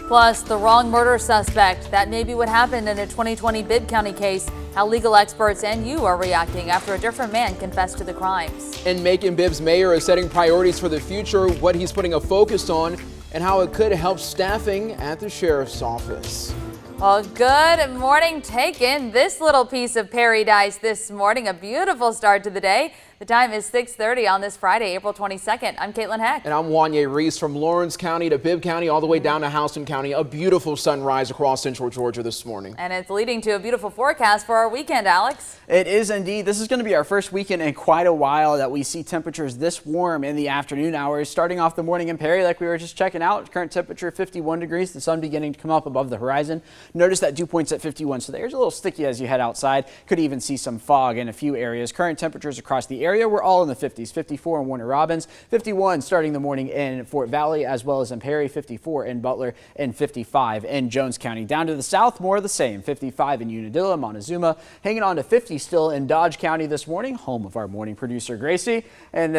Plus, the wrong murder suspect. That may be what happened in a 2020 Bibb County case. How legal experts and you are reacting after a different man confessed to the crimes. And Macon Bibb's mayor is setting priorities for the future, what he's putting a focus on, and how it could help staffing at the sheriff's office. Well, good morning. Take in this little piece of paradise this morning. A beautiful start to the day. The time is 6:30 on this Friday, April 22nd. I'm Caitlin Heck. And I'm Wanye Reese. From Lawrence County to Bibb County, all the way down to Houston County. A beautiful sunrise across central Georgia this morning. And it's leading to a beautiful forecast for our weekend, Alex. It is indeed. This is going to be our first weekend in quite a while that we see temperatures this warm in the afternoon hours. Starting off the morning in Perry, like we were just checking out, current temperature 51 degrees. The sun beginning to come up above the horizon. Notice that dew point's at 51, so the air's a little sticky as you head outside. Could even see some fog in a few areas. Current temperatures across the area were all in the 50s. 54 in Warner Robins, 51 starting the morning in Fort Valley, as well as in Perry, 54 in Butler, and 55 in Jones County. Down to the south, more of the same. 55 in Unadilla, Montezuma, hanging on to 50 still in Dodge County this morning, home of our morning producer Gracie, and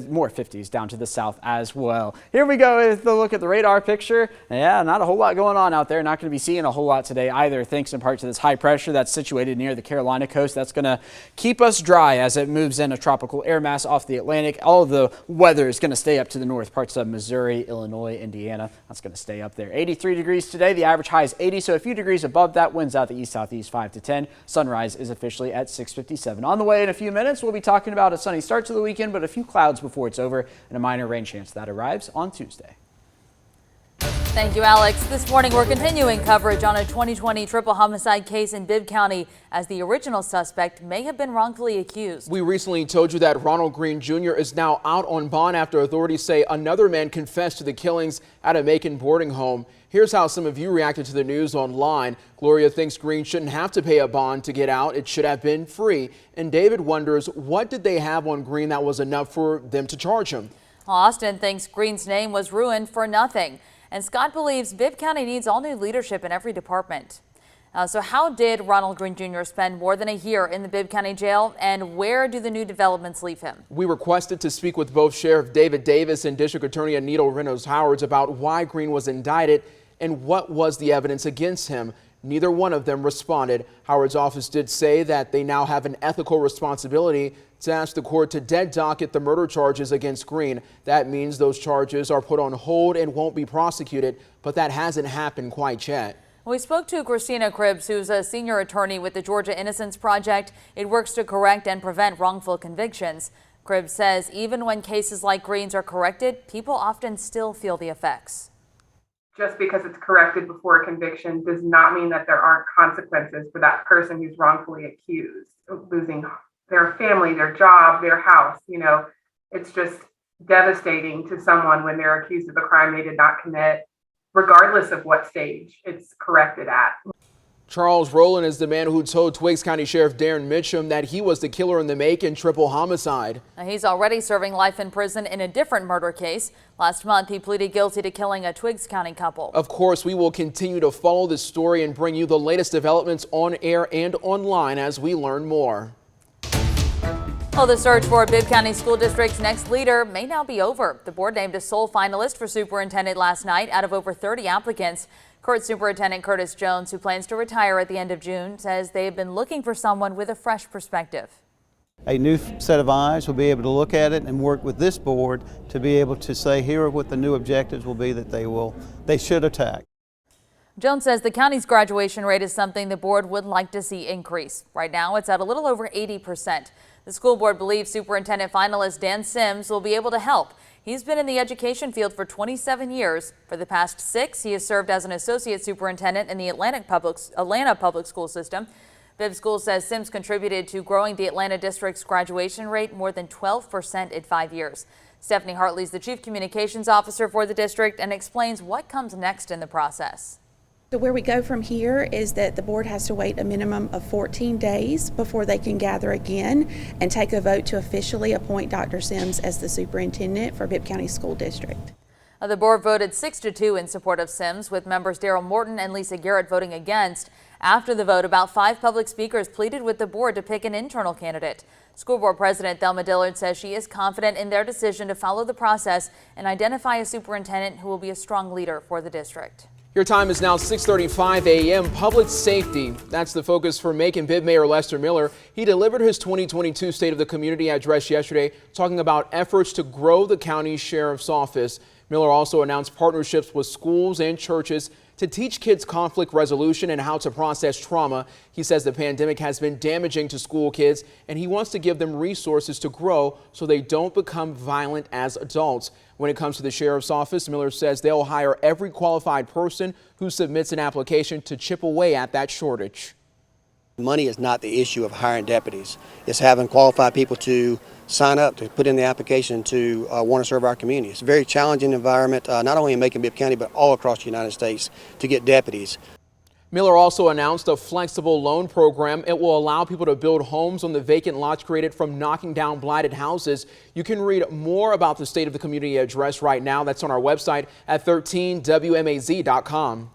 more 50s down to the south as well. Here we go with the look at the radar picture. Yeah, not a whole lot going on out there. Not going to be seeing a whole lot today either, thanks in part to this high pressure that's situated near the Carolina coast. That's going to keep us dry as it moves in a tropical air mass off the Atlantic. All of the weather is going to stay up to the north, parts of Missouri, Illinois, Indiana. That's going to stay up there. 83 degrees today. The average high is 80, so a few degrees above that. Winds out the east-southeast 5 to 10. Sunrise is officially at 6:57. On the way in a few minutes, we'll be talking about a sunny start to the weekend, but a few clouds before it's over and a minor rain chance that arrives on Tuesday. Thank you, Alex. This morning, we're continuing coverage on a 2020 triple homicide case in Bibb County as the original suspect may have been wrongfully accused. We recently told you that Roland Green Jr. is now out on bond after authorities say another man confessed to the killings at a Macon boarding home. Here's how some of you reacted to the news online. Gloria thinks Green shouldn't have to pay a bond to get out. It should have been free. And David wonders, what did they have on Green that was enough for them to charge him? Austin thinks Green's name was ruined for nothing. And Scott believes Bibb County needs all new leadership in every department. So how did Ronald Green Jr. spend more than a year in the Bibb County jail, and where do the new developments leave him? We requested to speak with both Sheriff David Davis and District Attorney Anita Reynolds-Howards about why Green was indicted and what was the evidence against him. Neither one of them responded. Howard's office did say that they now have an ethical responsibility to ask the court to dead docket the murder charges against Green. That means those charges are put on hold and won't be prosecuted, but that hasn't happened quite yet. We spoke to Christina Cribbs, who's a senior attorney with the Georgia Innocence Project. It works to correct and prevent wrongful convictions. Cribbs says even when cases like Green's are corrected, people often still feel the effects. Just because it's corrected before a conviction does not mean that there aren't consequences for that person who's wrongfully accused of losing their family, their job, their house. You know, it's just devastating to someone when they're accused of a crime they did not commit, regardless of what stage it's corrected at. Charles Rowland is the man who told Twiggs County Sheriff Darren Mitchum that he was the killer in the Macon triple homicide. Now, he's already serving life in prison in a different murder case. Last month, he pleaded guilty to killing a Twiggs County couple. Of course, we will continue to follow this story and bring you the latest developments on air and online as we learn more. Well, the search for Bibb County School District's next leader may now be over. The board named a sole finalist for superintendent last night out of over 30 applicants. Current Superintendent Curtis Jones, who plans to retire at the end of June, says they have been looking for someone with a fresh perspective. A new set of eyes will be able to look at it and work with this board to be able to say here are what the new objectives will be that they should attack. Jones says the county's graduation rate is something the board would like to see increase. Right now, it's at a little over 80%. The school board believes superintendent finalist Dan Sims will be able to help. He's been in the education field for 27 years. For the past 6, he has served as an associate superintendent in the Atlanta public school system. Bibb School says Sims contributed to growing the Atlanta district's graduation rate more than 12% in 5 years. Stephanie Hartley is the chief communications officer for the district and explains what comes next in the process. So where we go from here is that the board has to wait a minimum of 14 days before they can gather again and take a vote to officially appoint Dr. Sims as the superintendent for Bibb County School District. The board voted 6-2 in support of Sims, with members Daryl Morton and Lisa Garrett voting against. After the vote, about 5 public speakers pleaded with the board to pick an internal candidate. School board president Thelma Dillard says she is confident in their decision to follow the process and identify a superintendent who will be a strong leader for the district. Your time is now 6:35 a.m. Public safety. That's the focus for Macon Bid Mayor Lester Miller. He delivered his 2022 State of the Community address yesterday, talking about efforts to grow the county sheriff's office. Miller also announced partnerships with schools and churches to teach kids conflict resolution and how to process trauma. He says the pandemic has been damaging to school kids, and he wants to give them resources to grow so they don't become violent as adults. When it comes to the sheriff's office, Miller says they'll hire every qualified person who submits an application to chip away at that shortage. Money is not the issue of hiring deputies. It's having qualified people to sign up, to put in the application to want to serve our community. It's a very challenging environment, not only in Macon-Bibb County, but all across the United States to get deputies. Miller also announced a flexible loan program. It will allow people to build homes on the vacant lots created from knocking down blighted houses. You can read more about the State of the Community address right now. That's on our website at 13wmaz.com.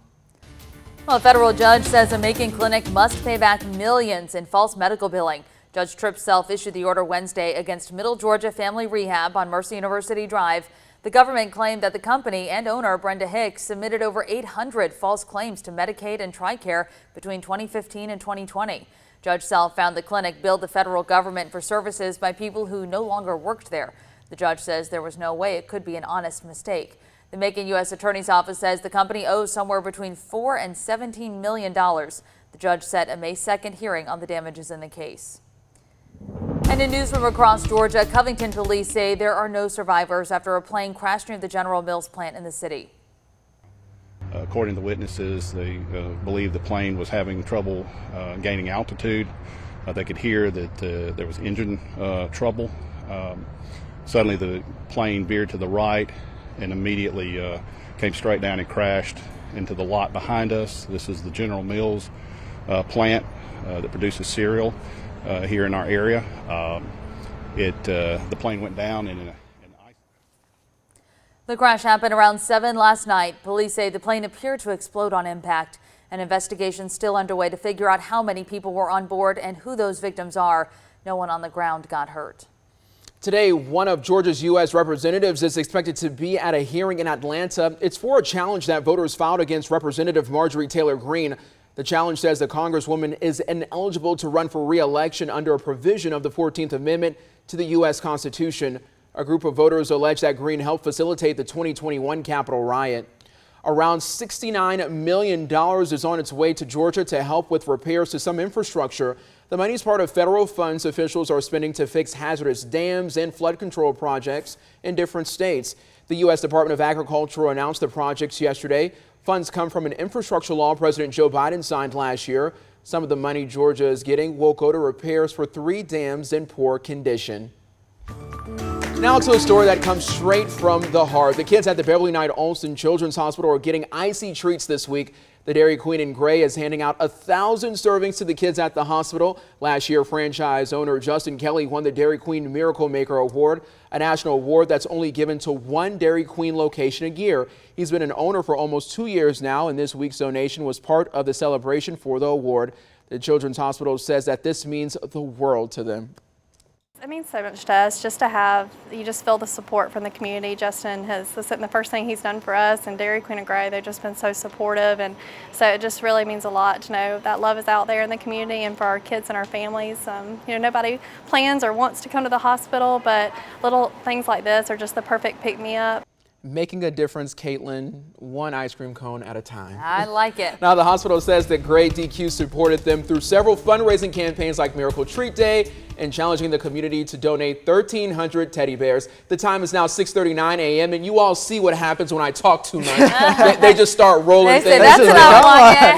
Well, a federal judge says a Macon clinic must pay back millions in false medical billing. Judge Tripp Self issued the order Wednesday against Middle Georgia Family Rehab on Mercy University Drive. The government claimed that the company and owner, Brenda Hicks, submitted over 800 false claims to Medicaid and TRICARE between 2015 and 2020. Judge Self found the clinic billed the federal government for services by people who no longer worked there. The judge says there was no way it could be an honest mistake. The Macon U.S. Attorney's Office says the company owes somewhere between $4 and $17 million. The judge set a May 2nd hearing on the damages in the case. And in news from across Georgia, Covington police say there are no survivors after a plane crashed near the General Mills plant in the city. According to witnesses, they believe the plane was having trouble gaining altitude. They could hear that there was engine trouble. Suddenly the plane veered to the right and immediately came straight down and crashed into the lot behind us. This is the General Mills plant that produces cereal here in our area. The plane went down in ice. The crash happened around 7 last night. Police say the plane appeared to explode on impact. An investigation still underway to figure out how many people were on board and who those victims are. No one on the ground got hurt. Today, one of Georgia's U.S. representatives is expected to be at a hearing in Atlanta. It's for a challenge that voters filed against Representative Marjorie Taylor Greene. The challenge says the Congresswoman is ineligible to run for re-election under a provision of the 14th Amendment to the U.S. Constitution. A group of voters allege that Greene helped facilitate the 2021 Capitol riot. Around $69 million is on its way to Georgia to help with repairs to some infrastructure. The money is part of federal funds officials are spending to fix hazardous dams and flood control projects in different states. The U.S. Department of Agriculture announced the projects yesterday. Funds come from an infrastructure law President Joe Biden signed last year. Some of the money Georgia is getting will go to repairs for 3 dams in poor condition. Now to a story that comes straight from the heart. The kids at the Beverly Knight Olson Children's Hospital are getting icy treats this week. The Dairy Queen in Gray is handing out 1,000 servings to the kids at the hospital. Last year, franchise owner Justin Kelly won the Dairy Queen Miracle Maker Award, a national award that's only given to one Dairy Queen location a year. He's been an owner for almost 2 years now, and this week's donation was part of the celebration for the award. The Children's Hospital says that this means the world to them. It means so much to us just to have, you just feel the support from the community. Justin has, this is the first thing he's done for us, and Dairy Queen of Gray, they've just been so supportive, and so it just really means a lot to know that love is out there in the community and for our kids and our families. You know, nobody plans or wants to come to the hospital, but little things like this are just the perfect pick-me-up. Making a difference, Caitlin, one ice cream cone at a time. I like it. Now, the hospital says that Gray DQ supported them through several fundraising campaigns like Miracle Treat Day and challenging the community to donate 1,300 teddy bears. The time is now 6:39 a.m. and you all see what happens when I talk too much. they just start rolling They things. say, that's enough,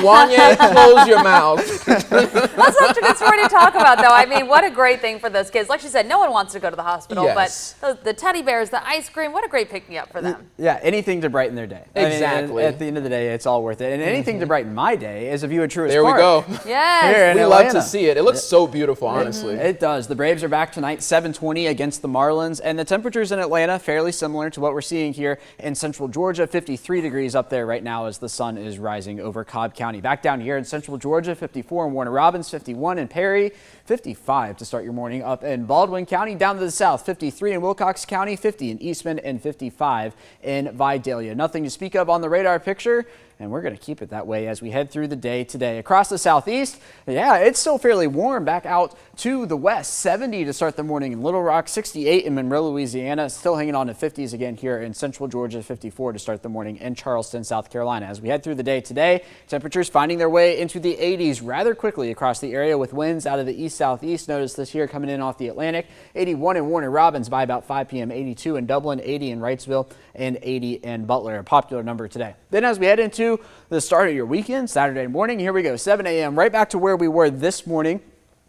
Wanya, close your mouth. That's such a good story to talk about, though. I mean, what a great thing for those kids. Like she said, no one wants to go to the hospital, Yes. but the teddy bears, the ice cream, what a great pick-me-up for them. Yeah, anything to brighten their day. Exactly. I mean, at the end of the day, it's all worth it. And anything to brighten my day is a view of Truist There we Park. go. Yes. Here in We love Atlanta. to see it. It looks so beautiful, honestly. It does. The Braves are back tonight, 7:20 against the Marlins, and the temperatures in Atlanta fairly similar to what we're seeing here in central Georgia. 53 degrees up there right now as the sun is rising over Cobb County. Back down here in central Georgia, 54 in Warner Robins, 51 in Perry, 55 to start your morning up in Baldwin County. Down to the south, 53 in Wilcox County, 50 in Eastman, and 55 in Vidalia. Nothing to speak of on the radar picture. and we're going to keep it that way as we head through the day today. Across the southeast, yeah, it's still fairly warm. Back out to the west, 70 to start the morning in Little Rock, 68 in Monroe, Louisiana, still hanging on to 50s again here in central Georgia, 54 to start the morning in Charleston, South Carolina. As we head through the day today, temperatures finding their way into the 80s rather quickly across the area with winds out of the east-southeast. Notice this here coming in off the Atlantic. 81 in Warner Robins by about 5 p.m., 82 in Dublin, 80 in Wrightsville, and 80 in Butler, a popular number today. Then as we head into the start of your weekend, Saturday morning, here we go, 7 a.m., right back to where we were this morning.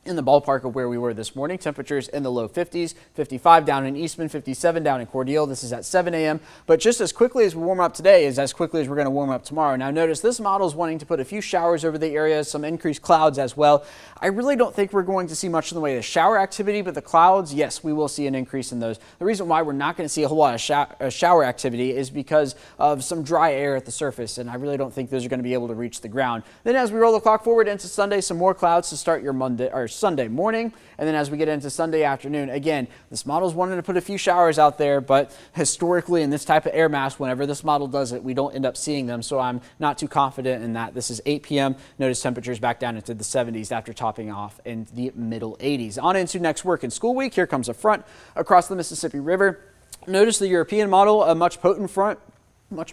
In the ballpark of where we were this morning. Temperatures in the low 50s, 55 down in Eastman, 57 down in Cordele. This is at 7 a.m. But just as quickly as we warm up today is as quickly as we're going to warm up tomorrow. Now notice this model is wanting to put a few showers over the area, some increased clouds as well. I really don't think we're going to see much in the way of shower activity, but the clouds, yes, we will see an increase in those. The reason why we're not going to see a whole lot of shower activity is because of some dry air at the surface, and I really don't think those are going to be able to reach the ground. Then as we roll the clock forward into Sunday, some more clouds to start your Sunday morning, and then as we get into Sunday afternoon, again, this model's wanting to put a few showers out there, but historically in this type of air mass, whenever this model does it, we don't end up seeing them, so I'm not too confident in that. This is 8 p.m. Notice temperatures back down into the 70s after topping off in the middle 80s. On into next work and school week. Here comes a front across the Mississippi River. Notice the European model, a much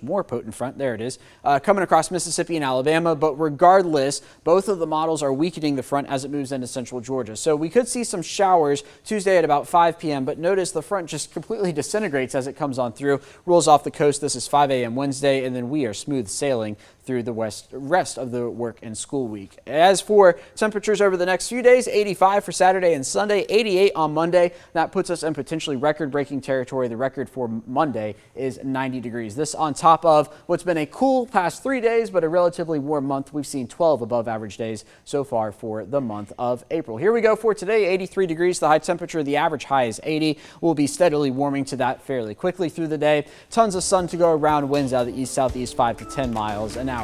more potent front, there it is, coming across Mississippi and Alabama, but regardless, both of the models are weakening the front as it moves into central Georgia. So we could see some showers Tuesday at about 5 p.m., but notice the front just completely disintegrates as it comes on through, rolls off the coast. This is 5 a.m. Wednesday, and then we are smooth sailing through the rest of the work and school week. As for temperatures over the next few days, 85 for Saturday and Sunday, 88 on Monday. That puts us in potentially record-breaking territory. The record for Monday is 90 degrees. This on top of what's been a cool past 3 days, but a relatively warm month. We've seen 12 above average days so far for the month of April. Here we go for today, 83 degrees, the high temperature. The average high is 80. We'll be steadily warming to that fairly quickly through the day. Tons of sun to go around, winds out of the east-southeast 5 to 10 miles an hour.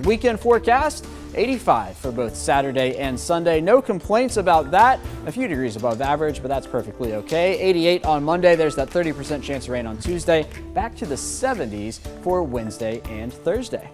Weekend forecast, 85 for both Saturday and Sunday. No complaints about that. A few degrees above average, but that's perfectly okay. 88 on Monday. There's that 30% chance of rain on Tuesday. Back to the 70s for Wednesday and Thursday.